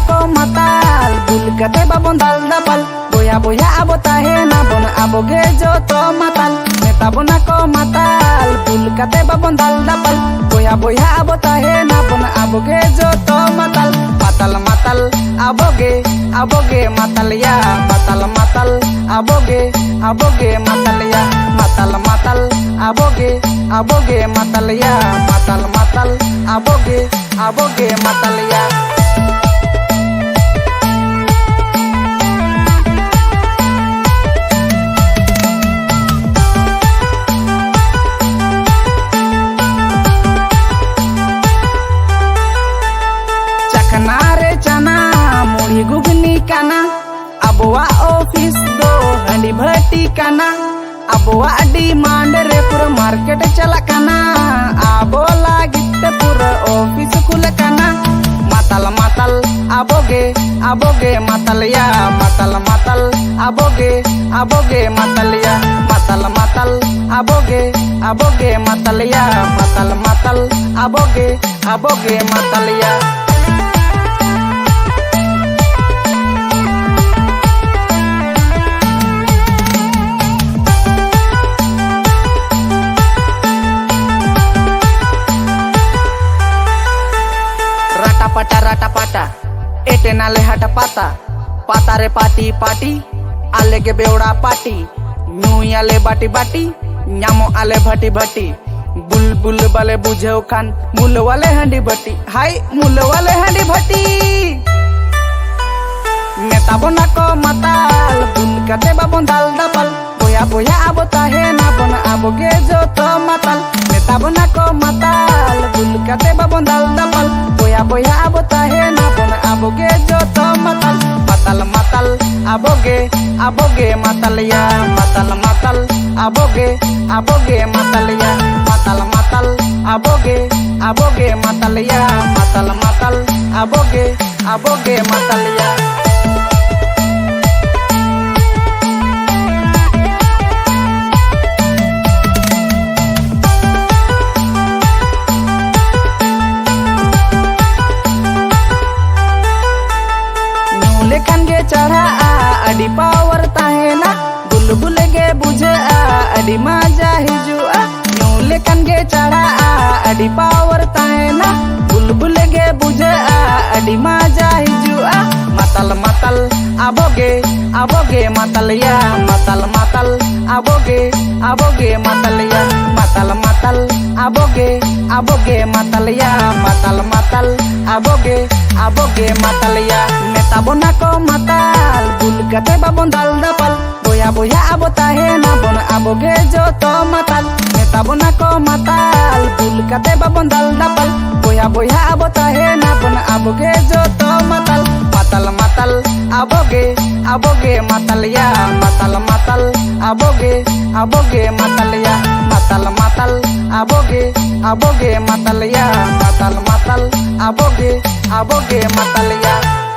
ko matal bul kate babon dal dapal boya boya abo tahena bon abo ge joto matal metabona ko matal bul kate babon dal dapal boya boya abo tahena bon abo ge joto matal matal matal aboge matal ya matal matal aboge matal ya matal matal aboge matal ya matal matal aboge matal ya. चखना रे चना मुड़ी गुगनी काना Abwa office दो हंडी भट्टी काना Abwa demand रे पूरा market चला काना आबो लागित पूरा ऑफिस खुल काना मातल मातल aboge matal ya matal matal aboge matal ya matal matal aboge matal ya matal matal aboge matal ya. Rata pata ete nale hata pata re pati ale ge beoda pati nui ale bati nyamo ale bhati bulbul bale bujheu khan mul wale handi bhati hai mul wale handi bhati metabona ko matal bul kate babon dal dapal boya abo tahena bon abo ge joto matal metabona ko matal bul kate babon dal dapal boya abo tahena bon abo ge joto matal matal matal aboge matal ya matal matal aboge matal ya matal matal aboge matal ya matal matal aboge matal ya. लेखन गे चढ़ा अडी power ताहेना बुलबुल गे बुझे अडी मजा हिजुआ new लेखन गे चढ़ा अडी power ताहेना बुलबुल गे बुझे अडी मजा हिजुआ मातल मातल aboge matal ya matal matal aboge matal ya matal matal aboge matal ya matal matal aboge matal ya. Metabona ko matal bul kate babon dal dapal boya abo tahena bon aboge joto matal metabona ko matal bul kate babon dal dapal boya abo tahena bon aboge joto matal matal matal aboge matal ya matal matal aboge matal ya matal matal aboge matal ya matal matal aboge matal ya.